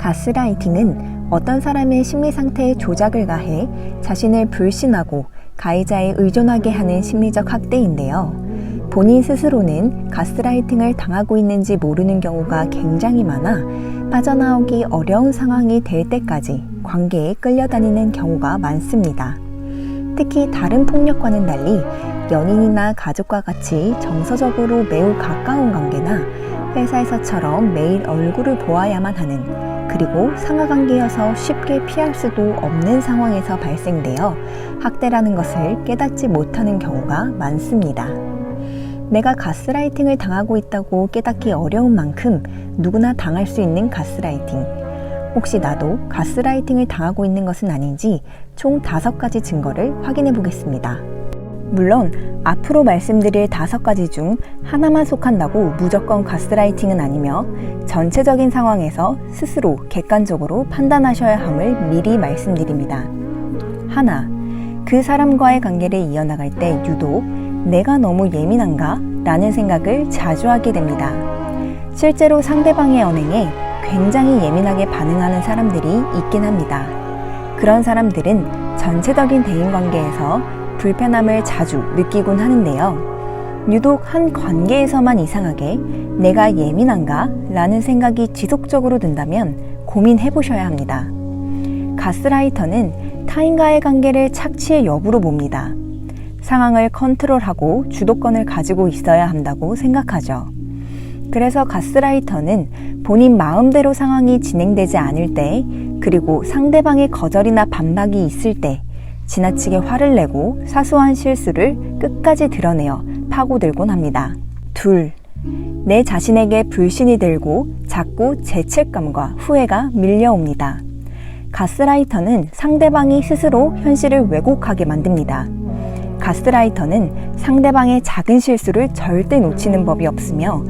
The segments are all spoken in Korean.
가스라이팅은 어떤 사람의 심리 상태에 조작을 가해 자신을 불신하고 가해자에 의존하게 하는 심리적 학대인데요. 본인 스스로는 가스라이팅을 당하고 있는지 모르는 경우가 굉장히 많아 빠져나오기 어려운 상황이 될 때까지 관계에 끌려다니는 경우가 많습니다. 특히 다른 폭력과는 달리 연인이나 가족과 같이 정서적으로 매우 가까운 관계나 회사에서처럼 매일 얼굴을 보아야만 하는, 그리고 상하관계여서 쉽게 피할 수도 없는 상황에서 발생되어 학대라는 것을 깨닫지 못하는 경우가 많습니다. 내가 가스라이팅을 당하고 있다고 깨닫기 어려운 만큼 누구나 당할 수 있는 가스라이팅. 혹시 나도 가스라이팅을 당하고 있는 것은 아닌지 총 5가지 증거를 확인해 보겠습니다. 물론 앞으로 말씀드릴 5가지 중 하나만 속한다고 무조건 가스라이팅은 아니며 전체적인 상황에서 스스로 객관적으로 판단하셔야 함을 미리 말씀드립니다. 하나, 그 사람과의 관계를 이어나갈 때 유독 내가 너무 예민한가? 라는 생각을 자주 하게 됩니다. 실제로 상대방의 언행에 굉장히 예민하게 반응하는 사람들이 있긴 합니다. 그런 사람들은 전체적인 대인관계에서 불편함을 자주 느끼곤 하는데요. 유독 한 관계에서만 이상하게 내가 예민한가? 라는 생각이 지속적으로 든다면 고민해 보셔야 합니다. 가스라이터는 타인과의 관계를 착취의 여부로 봅니다. 상황을 컨트롤하고 주도권을 가지고 있어야 한다고 생각하죠. 그래서 가스라이터는 본인 마음대로 상황이 진행되지 않을 때, 그리고 상대방의 거절이나 반박이 있을 때 지나치게 화를 내고 사소한 실수를 끝까지 드러내어 파고들곤 합니다. 둘, 내 자신에게 불신이 들고 자꾸 죄책감과 후회가 밀려옵니다. 가스라이터는 상대방이 스스로 현실을 왜곡하게 만듭니다. 가스라이터는 상대방의 작은 실수를 절대 놓치는 법이 없으며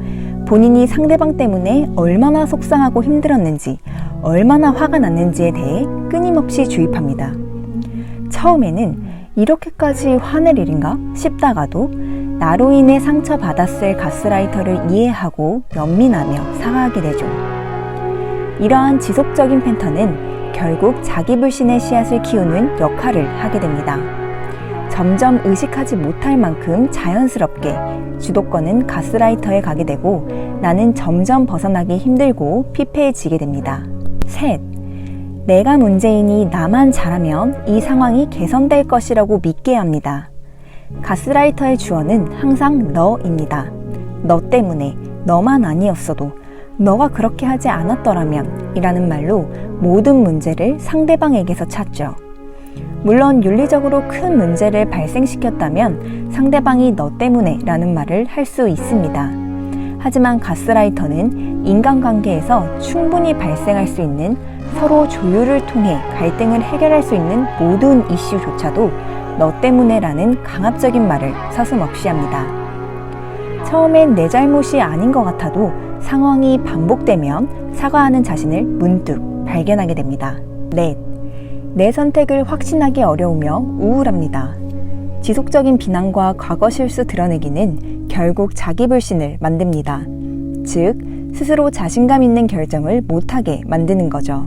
본인이 상대방 때문에 얼마나 속상하고 힘들었는지, 얼마나 화가 났는지에 대해 끊임없이 주입합니다. 처음에는 이렇게까지 화낼 일인가 싶다가도 나로 인해 상처받았을 가스라이터를 이해하고 연민하며 사과하게 되죠. 이러한 지속적인 패턴은 결국 자기불신의 씨앗을 키우는 역할을 하게 됩니다. 점점 의식하지 못할 만큼 자연스럽게 주도권은 가스라이터에 가게 되고 나는 점점 벗어나기 힘들고 피폐해지게 됩니다. 셋, 내가 문제이니 나만 잘하면 이 상황이 개선될 것이라고 믿게 합니다. 가스라이터의 주어는 항상 너입니다. 너 때문에, 너만 아니었어도, 너가 그렇게 하지 않았더라면 이라는 말로 모든 문제를 상대방에게서 찾죠. 물론 윤리적으로 큰 문제를 발생시켰다면 상대방이 너 때문에 라는 말을 할 수 있습니다. 하지만 가스라이터는 인간관계에서 충분히 발생할 수 있는 서로 조율을 통해 갈등을 해결할 수 있는 모든 이슈조차도 너 때문에 라는 강압적인 말을 서슴없이 합니다. 처음엔 내 잘못이 아닌 것 같아도 상황이 반복되면 사과하는 자신을 문득 발견하게 됩니다. 넷, 내 선택을 확신하기 어려우며 우울합니다. 지속적인 비난과 과거 실수 드러내기는 결국 자기불신을 만듭니다. 즉, 스스로 자신감 있는 결정을 못하게 만드는 거죠.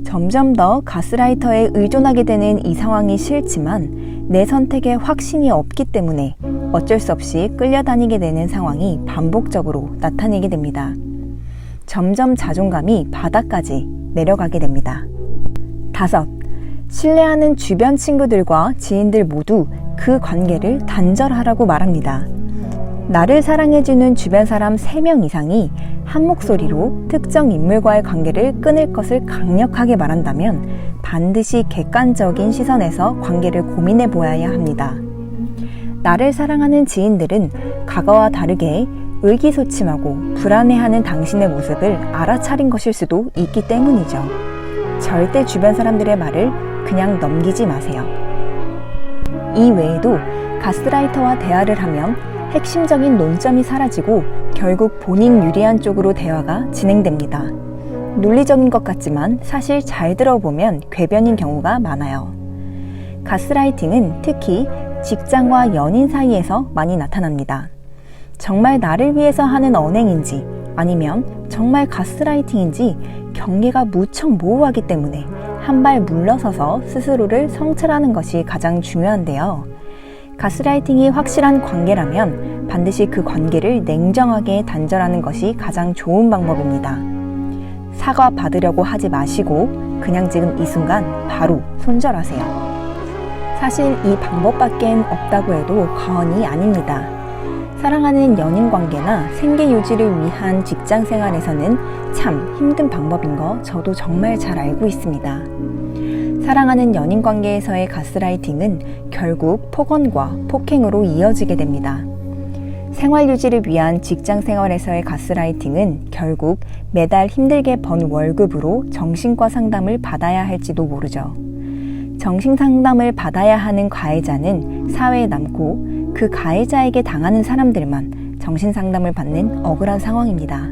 점점 더 가스라이터에 의존하게 되는 이 상황이 싫지만 내 선택에 확신이 없기 때문에 어쩔 수 없이 끌려다니게 되는 상황이 반복적으로 나타나게 됩니다. 점점 자존감이 바닥까지 내려가게 됩니다. 5. 신뢰하는 주변 친구들과 지인들 모두 그 관계를 단절하라고 말합니다. 나를 사랑해주는 주변 사람 3명 이상이 한 목소리로 특정 인물과의 관계를 끊을 것을 강력하게 말한다면 반드시 객관적인 시선에서 관계를 고민해 보아야 합니다. 나를 사랑하는 지인들은 과거와 다르게 의기소침하고 불안해하는 당신의 모습을 알아차린 것일 수도 있기 때문이죠. 절대 주변 사람들의 말을 그냥 넘기지 마세요. 이 외에도 가스라이터와 대화를 하면 핵심적인 논점이 사라지고 결국 본인 유리한 쪽으로 대화가 진행됩니다. 논리적인 것 같지만 사실 잘 들어보면 궤변인 경우가 많아요. 가스라이팅은 특히 직장과 연인 사이에서 많이 나타납니다. 정말 나를 위해서 하는 언행인지 아니면 정말 가스라이팅인지 경계가 무척 모호하기 때문에 한 발 물러서서 스스로를 성찰하는 것이 가장 중요한데요. 가스라이팅이 확실한 관계라면 반드시 그 관계를 냉정하게 단절하는 것이 가장 좋은 방법입니다. 사과 받으려고 하지 마시고 그냥 지금 이 순간 바로 손절하세요. 사실 이 방법밖엔 없다고 해도 과언이 아닙니다. 사랑하는 연인 관계나 생계 유지를 위한 직장 생활에서는 참 힘든 방법인 거 저도 정말 잘 알고 있습니다. 사랑하는 연인 관계에서의 가스라이팅은 결국 폭언과 폭행으로 이어지게 됩니다. 생활 유지를 위한 직장 생활에서의 가스라이팅은 결국 매달 힘들게 번 월급으로 정신과 상담을 받아야 할지도 모르죠. 정신 상담을 받아야 하는 가해자는 사회에 남고 그 가해자에게 당하는 사람들만 정신 상담을 받는 억울한 상황입니다.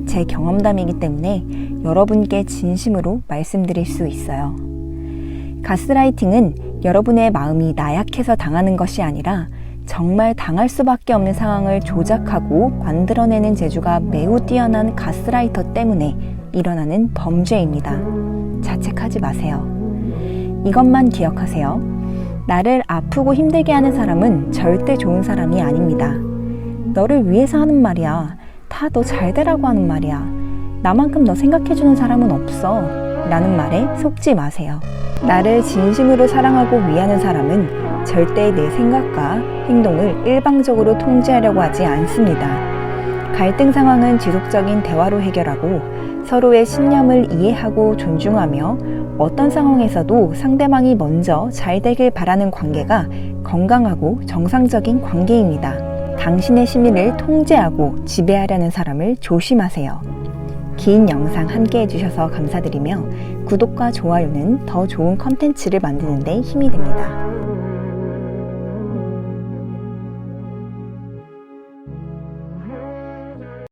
제 경험담이기 때문에 여러분께 진심으로 말씀드릴 수 있어요. 가스라이팅은 여러분의 마음이 나약해서 당하는 것이 아니라 정말 당할 수밖에 없는 상황을 조작하고 만들어내는 재주가 매우 뛰어난 가스라이터 때문에 일어나는 범죄입니다. 자책하지 마세요. 이것만 기억하세요. 나를 아프고 힘들게 하는 사람은 절대 좋은 사람이 아닙니다. 너를 위해서 하는 말이야. 다 너 잘 되라고 하는 말이야. 나만큼 너 생각해주는 사람은 없어. 라는 말에 속지 마세요. 나를 진심으로 사랑하고 위하는 사람은 절대 내 생각과 행동을 일방적으로 통제하려고 하지 않습니다. 갈등 상황은 지속적인 대화로 해결하고 서로의 신념을 이해하고 존중하며 어떤 상황에서도 상대방이 먼저 잘 되길 바라는 관계가 건강하고 정상적인 관계입니다. 당신의 심리를 통제하고 지배하려는 사람을 조심하세요. 긴 영상 함께 해주셔서 감사드리며 구독과 좋아요는 더 좋은 컨텐츠를 만드는 데 힘이 됩니다.